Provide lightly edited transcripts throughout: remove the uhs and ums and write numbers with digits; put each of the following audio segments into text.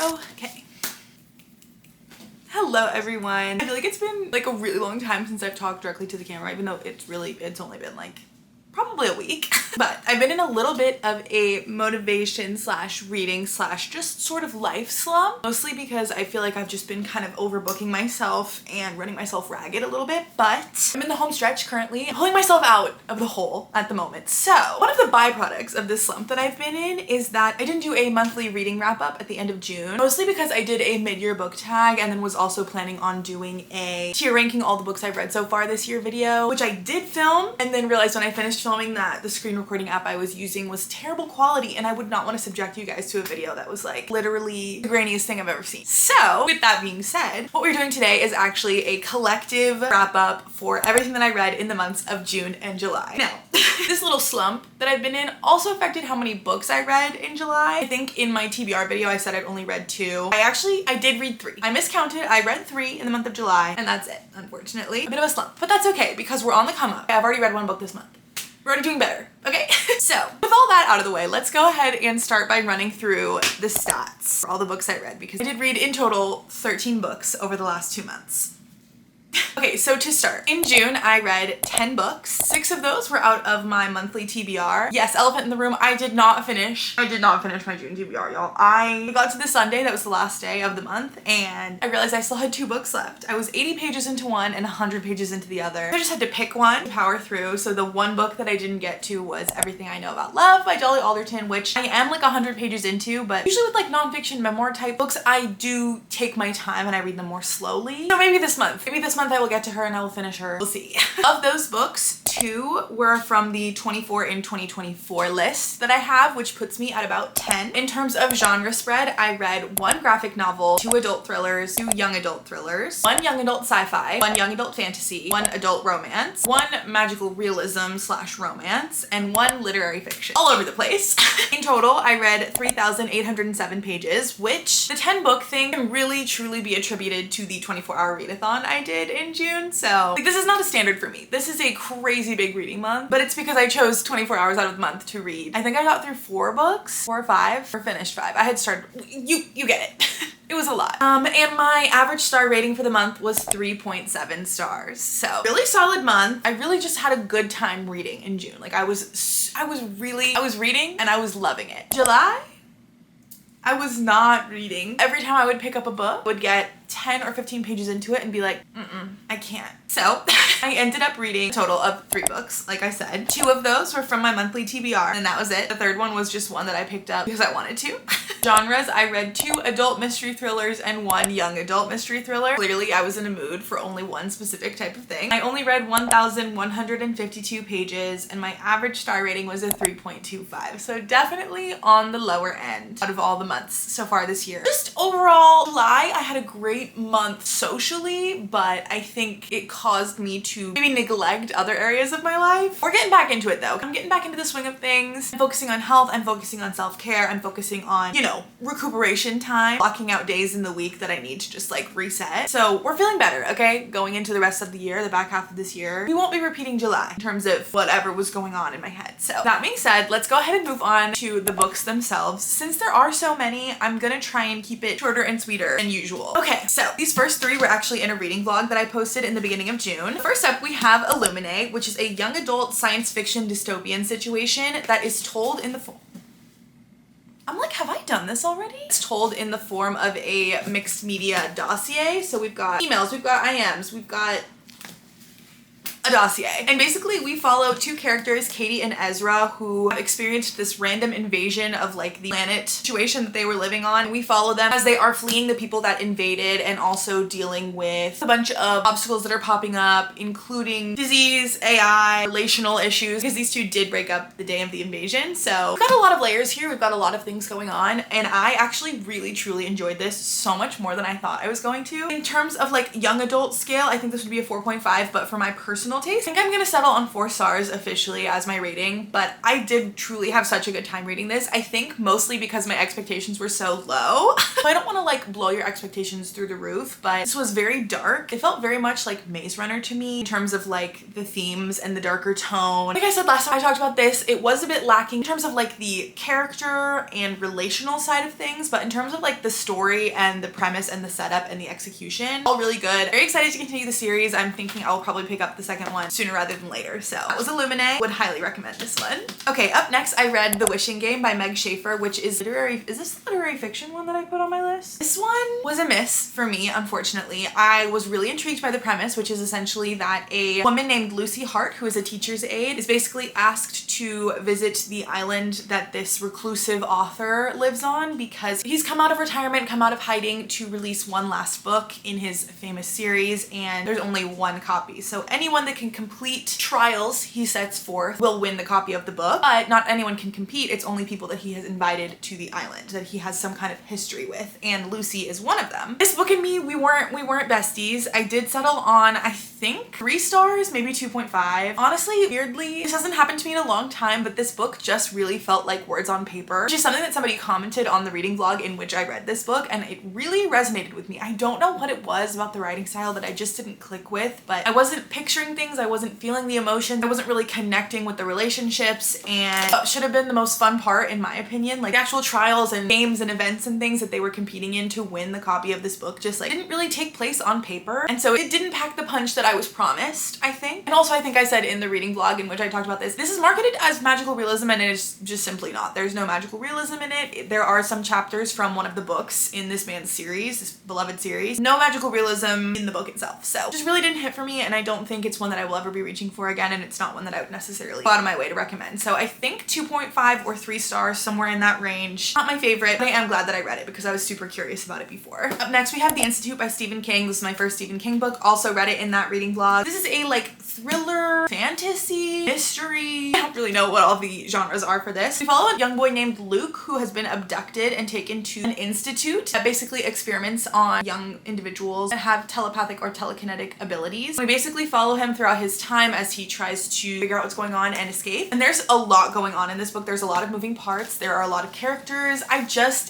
Okay. Hello everyone. I feel like it's been like a really long time since I've talked directly to the camera, even though it's only been like probably a week. But I've been in a little bit of a motivation slash reading slash just sort of life slump, mostly because I feel like I've just been kind of overbooking myself and running myself ragged a little bit. But I'm in the home stretch currently, pulling myself out of the hole at the moment. So one of the byproducts of this slump that I've been in is that I didn't do a monthly reading wrap up at the end of June, mostly because I did a mid-year book tag and then was also planning on doing a tier ranking all the books I've read so far this year video, which I did film and then realized when I finished filming that the screen recording app I was using was terrible quality and I would not want to subject you guys to a video that was like literally the grainiest thing I've ever seen. So with that being said, what we're doing today is actually a collective wrap up for everything that I read in the months of June and July. Now, this little slump that I've been in also affected how many books I read in July. I think in my TBR video I said I'd only read 2. I did read 3. I miscounted. I read 3 in the month of July and that's it, unfortunately. A bit of a slump, but that's okay because we're on the come up. I've already read 1 book this month. We're already doing better, okay? So with all that out of the way, let's go ahead and start by running through the stats for all the books I read, because I did read in total 13 books over the last 2 months. Okay, so to start, in June, I read 10 books. 6 of those were out of my monthly TBR. Yes, elephant in the room, I did not finish my June TBR, y'all. I got to the Sunday, that was the last day of the month, and I realized I still had 2 books left. I was 80 pages into one and 100 pages into the other. I just had to pick one to power through, so the one book that I didn't get to was Everything I Know About Love by Dolly Alderton, which I am like 100 pages into, but usually with like nonfiction memoir type books, I do take my time and I read them more slowly. So maybe this month I will get to her and I will finish her. We'll see. Of those books, 2 were from the 24 in 2024 list that I have, which puts me at about 10. In terms of genre spread, I read 1 graphic novel, 2 adult thrillers, 2 young adult thrillers, 1 young adult sci-fi, 1 young adult fantasy, 1 adult romance, 1 magical realism slash romance, and 1 literary fiction. All over the place. In total, I read 3,807 pages, which the 10 book thing can really truly be attributed to the 24-hour readathon I did in June. So like, this is not a standard for me. This is a crazy big reading month, but it's because I chose 24 hours out of the month to read. I think I got through 4 books, 4 or 5, or finished 5. I had started, you get it. It was a lot. And my average star rating for the month was 3.7 stars. So really solid month. I really just had a good time reading in June. Like I was reading and I was loving it. July, I was not reading. Every time I would pick up a book, I would get 10 or 15 pages into it and be like, I can't. So I ended up reading a total of 3 books, like I said. 2 of those were from my monthly TBR, and that was it. The 3rd one was just one that I picked up because I wanted to. Genres, I read 2 adult mystery thrillers and 1 young adult mystery thriller. Clearly, I was in a mood for only one specific type of thing. I only read 1,152 pages, and my average star rating was a 3.25. So definitely on the lower end out of all the months so far this year. Just overall, July, I had a great month socially, but I think it caused me to maybe neglect other areas of my life. We're getting back into it though. I'm getting back into the swing of things. I'm focusing on health, I'm focusing on self-care, I'm focusing on, you know, recuperation time, blocking out days in the week that I need to just like reset. So we're feeling better, okay? Going into the rest of the year, the back half of this year, we won't be repeating July in terms of whatever was going on in my head. So that being said, let's go ahead and move on to the books themselves. Since there are so many, I'm gonna try and keep it shorter and sweeter than usual. Okay, so these first 3 were actually in a reading vlog that I posted in the beginning of June. First up, we have Illuminate, which is a young adult science fiction dystopian situation that is told in the form. I'm like, have I done this already? It's told in the form of a mixed media dossier. So we've got emails, we've got IMs, we've got a dossier. And basically we follow 2 characters, Katie and Ezra, who have experienced this random invasion of like the planet situation that they were living on. We follow them as they are fleeing the people that invaded and also dealing with a bunch of obstacles that are popping up, including disease, AI, relational issues, because these 2 did break up the day of the invasion. So we've got a lot of layers here. We've got a lot of things going on. And I actually really truly enjoyed this so much more than I thought I was going to. In terms of like young adult scale, I think this would be a 4.5, but for my personal personal taste. I think I'm gonna settle on 4 stars officially as my rating, but I did truly have such a good time reading this. I think mostly because my expectations were so low. So I don't want to like blow your expectations through the roof, but this was very dark. It felt very much like Maze Runner to me in terms of like the themes and the darker tone. Like I said last time I talked about this, it was a bit lacking in terms of like the character and relational side of things, but in terms of like the story and the premise and the setup and the execution, all really good. Very excited to continue the series. I'm thinking I'll probably pick up the second one sooner rather than later. So that was Illuminae. Would highly recommend this one. Okay, up next I read The Wishing Game by Meg Schaefer, which is literary. Is this the literary fiction one that I put on my list? This one was a miss for me, unfortunately. I was really intrigued by the premise, which is essentially that a woman named Lucy Hart, who is a teacher's aide, is basically asked to visit the island that this reclusive author lives on because he's come out of retirement, come out of hiding to release one last book in his famous series, and there's only one copy. So anyone that can complete trials he sets forth will win the copy of the book, but not anyone can compete. It's only people that he has invited to the island that he has some kind of history with, and Lucy is one of them. This book and me, we weren't besties. I did settle on, I think, 3 stars, maybe 2.5. Honestly, weirdly, this hasn't happened to me in a long time, but this book just really felt like words on paper, which is something that somebody commented on the reading vlog in which I read this book, and it really resonated with me. I don't know what it was about the writing style that I just didn't click with, but I wasn't picturing things, I wasn't feeling the emotions, I wasn't really connecting with the relationships, and what should have been the most fun part, in my opinion, like the actual trials and games and events and things that they were competing in to win the copy of this book, just like didn't really take place on paper, and so it didn't pack the punch that I was promised, I think. And also I think I said in the reading vlog in which I talked about this is marketed as magical realism, and it is just simply not. There's no magical realism in it. There are some chapters from one of the books in this man's series, this beloved series. No magical realism in the book itself. So it just really didn't hit for me, and I don't think it's one that I will ever be reaching for again, and it's not one that I would necessarily go out of my way to recommend. So I think 2.5 or 3 stars, somewhere in that range. Not my favorite, but I am glad that I read it because I was super curious about it before. Up next we have The Institute by Stephen King. This is my first Stephen King book. Also read it in that reading vlog. This is a like thriller, fantasy, mystery. I don't really know what all the genres are for this. We follow a young boy named Luke who has been abducted and taken to an institute that basically experiments on young individuals that have telepathic or telekinetic abilities. We basically follow him throughout his time as he tries to figure out what's going on and escape. And there's a lot going on in this book. There's a lot of moving parts. There are a lot of characters.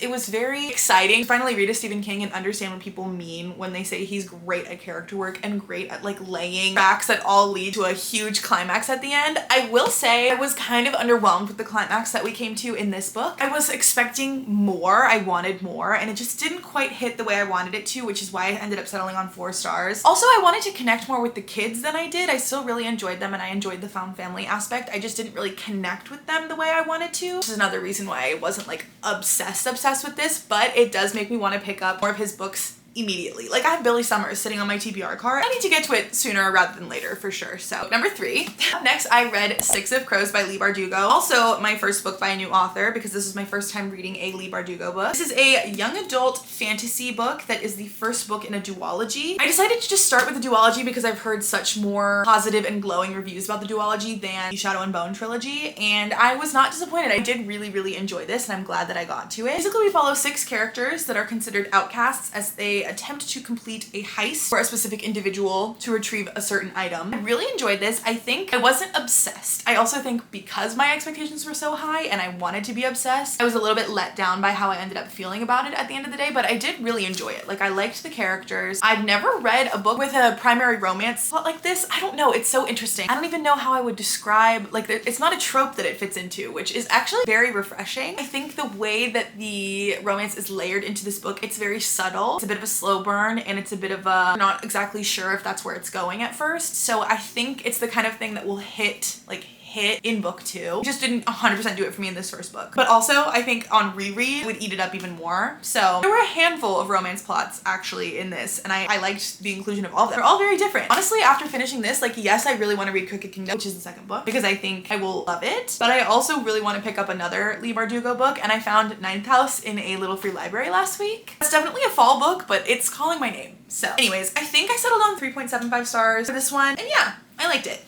It was very exciting to finally read a Stephen King and understand what people mean when they say he's great at character work and great at like laying tracks that all lead to a huge climax at the end. I will say I was kind of underwhelmed with the climax that we came to in this book. I was expecting more. I wanted more, and it just didn't quite hit the way I wanted it to, which is why I ended up settling on 4 stars. Also, I wanted to connect more with the kids than I did. I still really enjoyed them, and I enjoyed the found family aspect. I just didn't really connect with them the way I wanted to, which is another reason why I wasn't like obsessed with this, but it does make me want to pick up more of his books immediately. Like I have Billy Summers sitting on my TBR card. I need to get to it sooner rather than later for sure. So number 3. Up next I read Six of Crows by Leigh Bardugo. Also my first book by a new author because this is my first time reading a Leigh Bardugo book. This is a young adult fantasy book that is the first book in a duology. I decided to just start with the duology because I've heard such more positive and glowing reviews about the duology than the Shadow and Bone trilogy, and I was not disappointed. I did really enjoy this, and I'm glad that I got to it. Basically we follow 6 characters that are considered outcasts as they attempt to complete a heist for a specific individual to retrieve a certain item. I really enjoyed this. I think I wasn't obsessed. I also think because my expectations were so high and I wanted to be obsessed, I was a little bit let down by how I ended up feeling about it at the end of the day, but I did really enjoy it. Like I liked the characters. I've never read a book with a primary romance plot like this. I don't know, it's so interesting. I don't even know how I would describe, like it's not a trope that it fits into, which is actually very refreshing. I think the way that the romance is layered into this book, it's very subtle. It's a bit of a slow burn, and it's a bit of a not exactly sure if that's where it's going at first. So I think it's the kind of thing that will hit in book 2. It just didn't 100% do it for me in this first book. But also I think on reread it would eat it up even more. So there were a handful of romance plots actually in this, and I liked the inclusion of all of them. They're all very different. Honestly, after finishing this, like yes, I really want to read Crooked Kingdom, which is the second book, because I think I will love it. But I also really want to pick up another Leigh Bardugo book, and I found Ninth House in a little free library last week. It's definitely a fall book, but it's calling my name. So anyways, I think I settled on 3.75 stars for this one, and yeah, I liked it.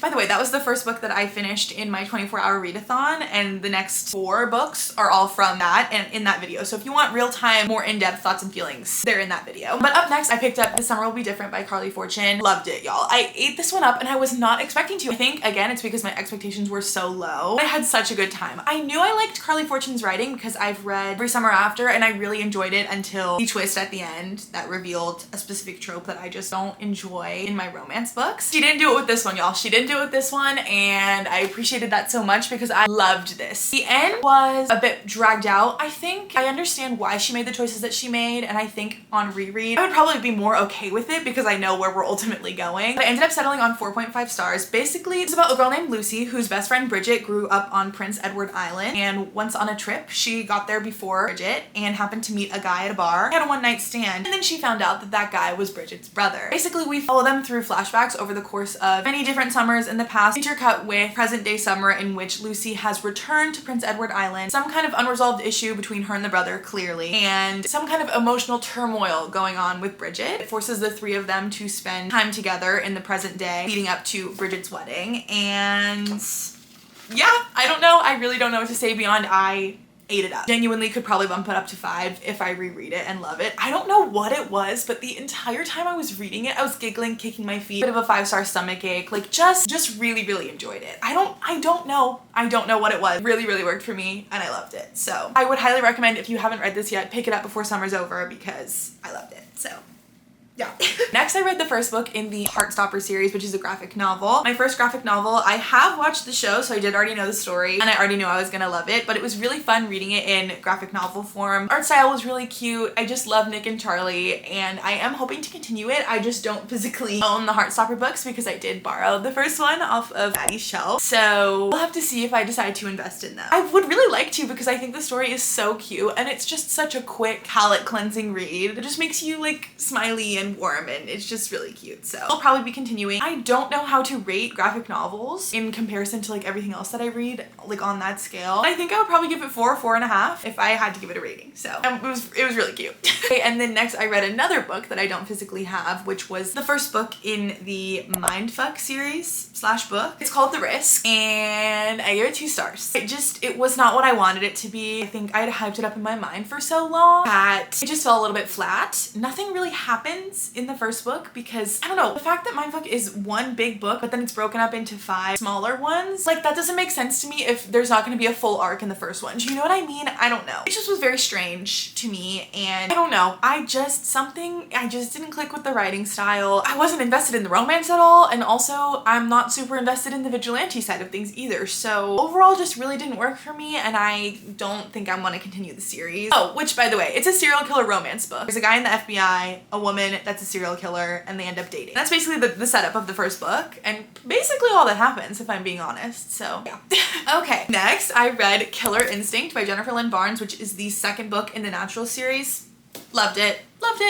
By the way, that was the first book that I finished in my 24-hour readathon, and the next 4 books are all from that and in that video. So if you want real-time, more in-depth thoughts and feelings, they're in that video. But up next, I picked up This Summer Will Be Different by Carly Fortune. Loved it, y'all. I ate this one up and I was not expecting to. I think, again, it's because my expectations were so low. I had such a good time. I knew I liked Carly Fortune's writing because I've read Every Summer After and I really enjoyed it until the twist at the end that revealed a specific trope that I just don't enjoy in my romance books. She didn't do it with this one, y'all. She didn't do it with this one, and I appreciated that so much because I loved this. The end was a bit dragged out. I think I understand why she made the choices that she made, and I think on reread I would probably be more okay with it because I know where we're ultimately going. But I ended up settling on 4.5 stars. Basically, it's about a girl named Lucy whose best friend Bridget grew up on Prince Edward Island, and once on a trip she got there before Bridget and happened to meet a guy at a bar, had a one-night stand, and then she found out that that guy was Bridget's brother. Basically, we follow them through flashbacks over the course of many different summers in the past, intercut with present day summer in which Lucy has returned to Prince Edward Island, some kind of unresolved issue between her and the brother clearly, and some kind of emotional turmoil going on with Bridget. It forces the 3 of them to spend time together in the present day leading up to Bridget's wedding, and yeah, I don't know. I really don't know what to say beyond I ate it up. Genuinely could probably bump it up to 5 if I reread it and love it. I don't know what it was, but the entire time I was reading it, I was giggling, kicking my feet, bit of a 5-star stomach ache, like just really enjoyed it. I don't know what it was. Really worked for me and I loved it. So I would highly recommend, if you haven't read this yet, pick it up before summer's over because I loved it. So yeah. Next, I read the first book in the Heartstopper series, which is a graphic novel. My first graphic novel. I have watched the show, so I did already know the story, and I already knew I was gonna love it, but it was really fun reading it in graphic novel form. Art style was really cute. I just love Nick and Charlie, and I am hoping to continue it. I just don't physically own the Heartstopper books because I did borrow the first one off of Maddie's shelf, so we'll have to see if I decide to invest in them. I would really like to because I think the story is so cute, and it's just such a quick palate cleansing read. It just makes you like smiley and warm, and it's just really cute. So I'll probably be continuing. I don't know how to rate graphic novels in comparison to like everything else that I read, like on that scale. I think I would probably give it 4.5 if I had to give it a rating. So it was really cute. Okay, and then next I read another book that I don't physically have, which was the first book in the Mindfuck series / book. It's called The Risk, and I gave it 2 stars. It was not what I wanted it to be. I think I had hyped it up in my mind for so long that it just fell a little bit flat. Nothing really happens in the first book because, I don't know, the fact that Mindfuck is one big book but then it's broken up into 5 smaller ones, like that doesn't make sense to me if there's not going to be a full arc in the first one. Do you know what I mean? I don't know. It just was very strange to me, and I don't know. I just didn't click with the writing style. I wasn't invested in the romance at all, and also I'm not super invested in the vigilante side of things either. So overall, just really didn't work for me, and I don't think I want to continue the series. Oh, which by the way, it's a serial killer romance book. There's a guy in the FBI, a woman that's a serial killer, and they end up dating. That's basically the setup of the first book, and basically all that happens, if I'm being honest. So yeah. Okay, next I read Killer Instinct by Jennifer Lynn Barnes, which is the second book in the Natural series. Loved it.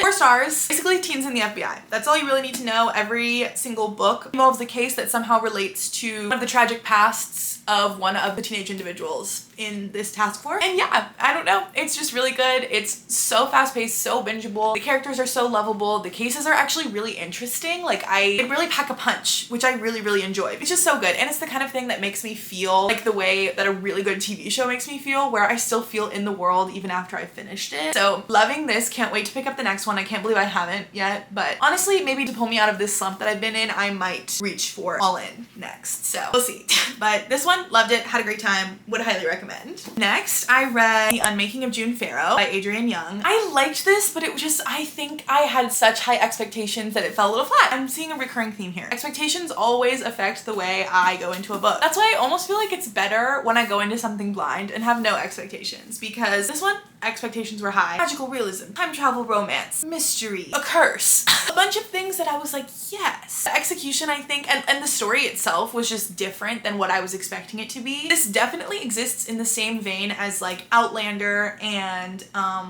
4 stars. Basically teens in the FBI. That's all you really need to know. Every single book involves a case that somehow relates to one of the tragic pasts of one of the teenage individuals in this task force. And yeah, I don't know. It's just really good. It's so fast-paced, so bingeable. The characters are so lovable. The cases are actually really interesting. Like it really pack a punch, which I really enjoy. It's just so good. And it's the kind of thing that makes me feel like the way that a really good TV show makes me feel, where I still feel in the world even after I finished it. So loving this. Can't wait to pick up the next one. I can't believe I haven't yet, but honestly, maybe to pull me out of this slump that I've been in, I might reach for All In next. So we'll see. But this one, loved it, had a great time, would highly recommend. Next, I read The Unmaking of June Farrow by Adrienne Young. I liked this, but it was just, I think I had such high expectations that it fell a little flat. I'm seeing a recurring theme here. Expectations always affect the way I go into a book. That's why I almost feel like it's better when I go into something blind and have no expectations, because this one, expectations were high. Magical realism, time travel romance, mystery, a curse, a bunch of things that I was like, yes. The execution, I think, and the story itself was just different than what I was expecting it to be. This definitely exists in the same vein as like Outlander and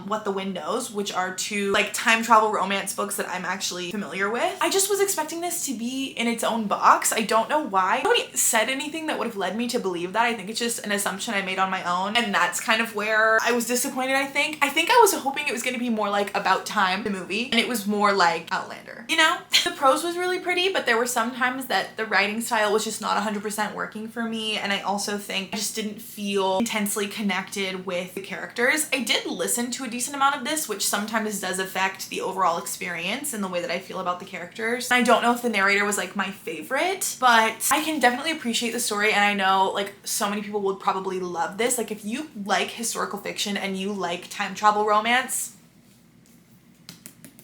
What the Wind Knows, which are 2 like time travel romance books that I'm actually familiar with. I just was expecting this to be in its own box. I don't know why. Nobody said anything that would have led me to believe that. I think it's just an assumption I made on my own, and that's kind of where I was disappointed I think. I think I was hoping it was going to be more like About Time, the movie, and it was more like Outlander, you know? The prose was really pretty, but there were some times that the writing style was just not 100% working for me, and I also think I just didn't feel intensely connected with the characters. I did listen to a decent amount of this, which sometimes does affect the overall experience and the way that I feel about the characters. I don't know if the narrator was like my favorite, but I can definitely appreciate the story, and I know like so many people would probably love this. Like if you like historical fiction and you like time travel romance,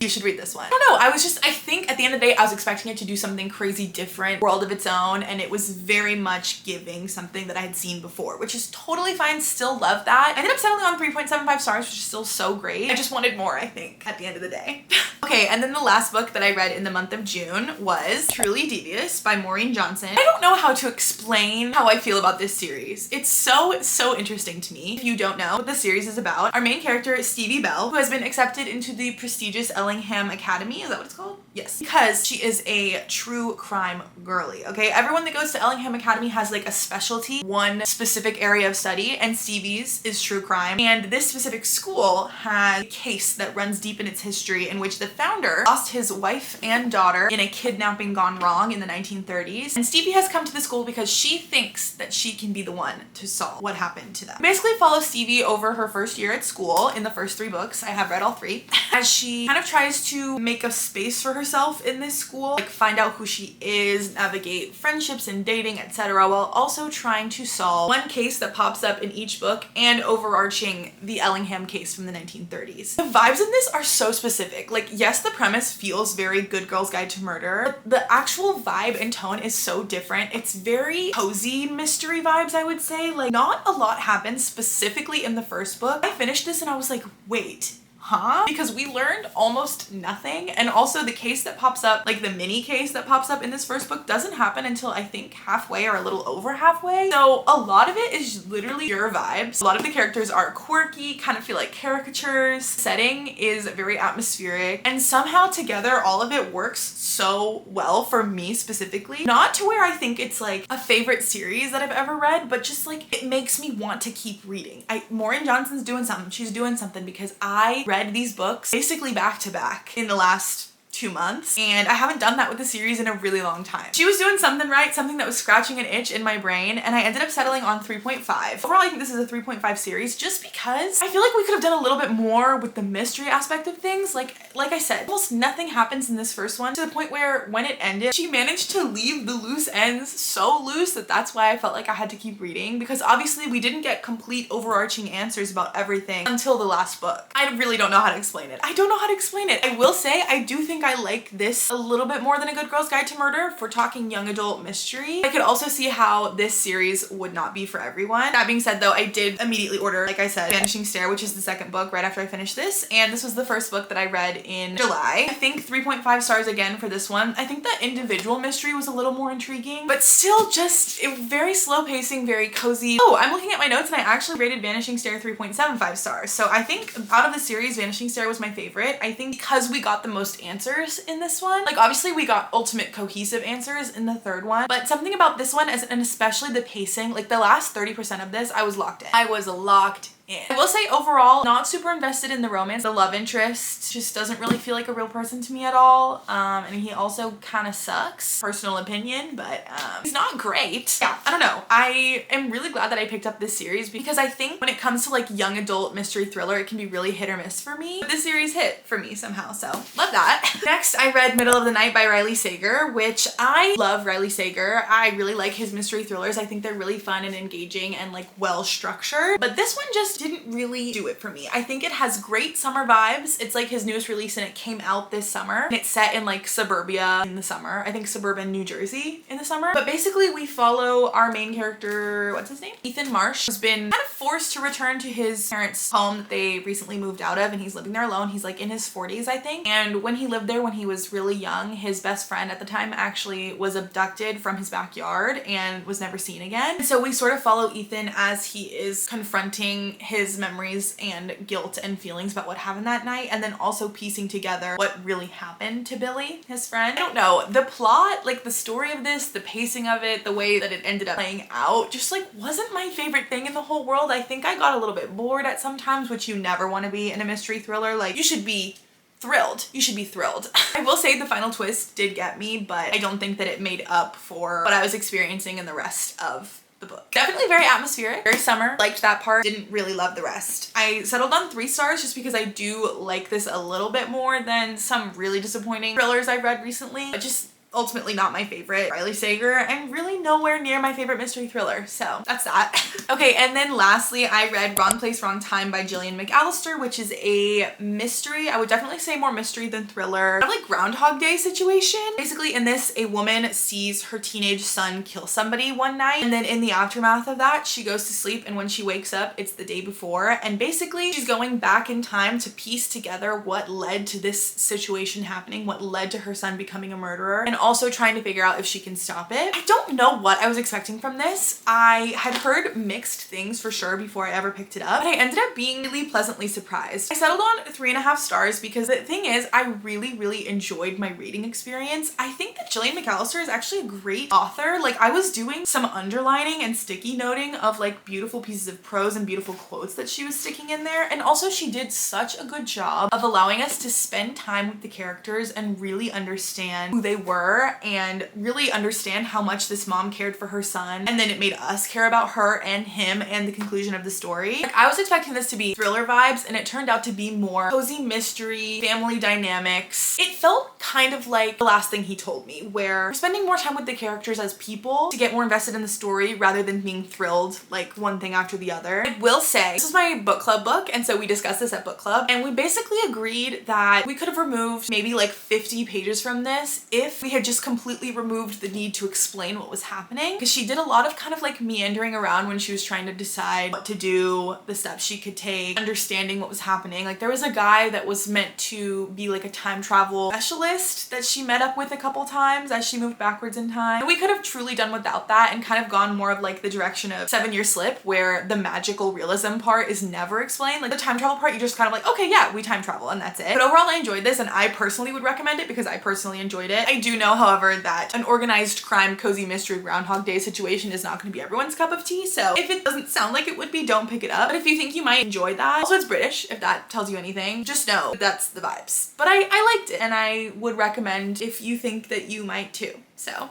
you should read this one. I don't know, I think at the end of the day, I was expecting it to do something crazy different, world of its own, and it was very much giving something that I had seen before, which is totally fine, still love that. I ended up settling on 3.75 stars, which is still so great. I just wanted more, I think, at the end of the day. Okay, and then the last book that I read in the month of June was Truly Devious by Maureen Johnson. I don't know how to explain how I feel about this series. It's so interesting to me. If you don't know what the series is about, our main character is Stevie Bell, who has been accepted into the prestigious Ellingham Academy. Is that what it's called? Yes. Because she is a true crime girly, okay? Everyone that goes to Ellingham Academy has like a specialty, one specific area of study, and Stevie's is true crime. And this specific school has a case that runs deep in its history in which the founder lost his wife and daughter in a kidnapping gone wrong in the 1930s. And Stevie has come to the school because she thinks that she can be the one to solve what happened to them. Basically follow Stevie over her first year at school in the first 3 books. I have read all 3. As she kind of tries to make a space for herself in this school, like find out who she is, navigate friendships and dating, etc., while also trying to solve one case that pops up in each book and overarching the Ellingham case from the 1930s. The vibes in this are so specific. Like, yes, the premise feels very Good Girl's Guide to Murder, but the actual vibe and tone is so different. It's very cozy mystery vibes, I would say. Like, not a lot happens specifically in the first book. I finished this and I was like, wait, huh? Because we learned almost nothing, and also the case that pops up, like the mini case that pops up in this first book, doesn't happen until I think halfway or a little over halfway. So a lot of it is literally your vibes. A lot of the characters are quirky, kind of feel like caricatures. Setting is very atmospheric, and somehow together all of it works so well for me specifically. Not to where I think it's like a favorite series that I've ever read, but just like it makes me want to keep reading. Maureen Johnson's doing something. She's doing something, because I read these books basically back to back in the last 2 months, and I haven't done that with the series in a really long time. She was doing something right, something that was scratching an itch in my brain, and I ended up settling on 3.5. Overall, I think this is a 3.5 series just because I feel like we could have done a little bit more with the mystery aspect of things. Like I said, almost nothing happens in this first one, to the point where when it ended, she managed to leave the loose ends so loose that that's why I felt like I had to keep reading, because obviously we didn't get complete overarching answers about everything until the last book. I really don't know how to explain it. I don't know how to explain it. I will say I do think I like this a little bit more than A Good Girl's Guide to Murder if we're talking young adult mystery. I could also see how this series would not be for everyone. That being said though, I did immediately order, like I said, Vanishing Stair, which is the second book right after I finished this, and this was the first book that I read in July. I think 3.5 stars again for this one. I think the individual mystery was a little more intriguing, but still just very slow pacing, very cozy. Oh, I'm looking at my notes and I actually rated Vanishing Stair 3.75 stars. So I think out of the series, Vanishing Stair was my favorite. I think because we got the most answers in this one. Like obviously we got ultimate cohesive answers in the third one, but something about this one, and especially the pacing, like the last 30% of this, I was locked in. I was locked in. I will say overall, not super invested in the romance. The love interest just doesn't really feel like a real person to me at all. And he also kind of sucks. Personal opinion, but he's not great. Yeah, I don't know. I am really glad that I picked up this series, because I think when it comes to like young adult mystery thriller, it can be really hit or miss for me. But this series hit for me somehow, so love that. Next, I read Middle of the Night by Riley Sager, which I love Riley Sager. I really like his mystery thrillers. I think they're really fun and engaging and like well structured, but this one just didn't really do it for me. I think it has great summer vibes. It's like his newest release and it came out this summer, and it's set in like suburbia in the summer. I think suburban New Jersey in the summer. But basically we follow our main character, what's his name? Ethan Marsh, who's been kind of forced to return to his parents' home that they recently moved out of, and he's living there alone. He's like in his 40s, I think. And when he lived there when he was really young, his best friend at the time actually was abducted from his backyard and was never seen again. So we sort of follow Ethan as he is confronting his memories and guilt and feelings about what happened that night, and then also piecing together what really happened to Billy, his friend. I don't know, the plot, like the story of this, the pacing of it, the way that it ended up playing out, just like wasn't my favorite thing in the whole world. I think I got a little bit bored at some times, which you never want to be in a mystery thriller. Like, you should be thrilled. You should be thrilled. I will say the final twist did get me, but I don't think that it made up for what I was experiencing in the rest of the book. Definitely very atmospheric, very summer. Liked that part, didn't really love the rest. I settled on 3 stars just because I do like this a little bit more than some really disappointing thrillers I've read recently, but just ultimately not my favorite Riley Sager, and really nowhere near my favorite mystery thriller. So that's that. Okay, and then lastly, I read Wrong Place, Wrong Time by Gillian McAllister, which is a mystery. I would definitely say more mystery than thriller. Kind of like Groundhog Day situation. Basically in this, a woman sees her teenage son kill somebody one night, and then in the aftermath of that, she goes to sleep, and when she wakes up, it's the day before, and basically she's going back in time to piece together what led to this situation happening, what led to her son becoming a murderer, and also trying to figure out if she can stop it. I don't know what I was expecting from this. I had heard mixed things for sure before I ever picked it up, but I ended up being really pleasantly surprised. I settled on 3.5 stars because the thing is, I really enjoyed my reading experience. I think that Gillian McAllister is actually a great author. Like, I was doing some underlining and sticky noting of like beautiful pieces of prose and beautiful quotes that she was sticking in there, and also she did such a good job of allowing us to spend time with the characters and really understand who they were and really understand how much this mom cared for her son, and then it made us care about her and him and the conclusion of the story. Like, I was expecting this to be thriller vibes, and it turned out to be more cozy mystery, family dynamics. It felt kind of like The Last Thing He Told Me, where we're spending more time with the characters as people to get more invested in the story rather than being thrilled like one thing after the other. I will say, this was my book club book, and so we discussed this at book club, and we basically agreed that we could have removed maybe like 50 pages from this if we had just completely removed the need to explain what was happening, because she did a lot of kind of like meandering around when she was trying to decide what to do, the steps she could take, understanding what was happening. Like, there was a guy that was meant to be like a time travel specialist that she met up with a couple times as she moved backwards in time. And we could have truly done without that and kind of gone more of like the direction of 7-Year Slip, where the magical realism part is never explained. Like, the time travel part, you just kind of like, okay, yeah, we time travel and that's it. But overall, I enjoyed this, and I personally would recommend it because I personally enjoyed it. I do know, however, that an organized crime, cozy mystery, Groundhog Day situation is not going to be everyone's cup of tea, so if it doesn't sound like it would be, don't pick it up. But if you think you might enjoy that, also it's British, if that tells you anything, just know that that's the vibes. But I liked it, and I would recommend if you think that you might too. So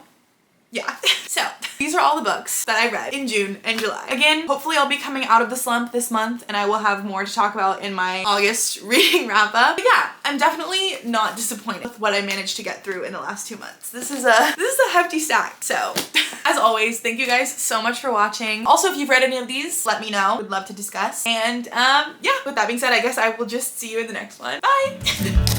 yeah. So these are all the books that I read in June and July. Again, hopefully I'll be coming out of the slump this month, and I will have more to talk about in my August reading wrap up. But yeah, I'm definitely not disappointed with what I managed to get through in the last 2 months. This is a hefty stack. So as always, thank you guys so much for watching. Also, if you've read any of these, let me know. Would love to discuss. And yeah, with that being said, I guess I will just see you in the next one. Bye.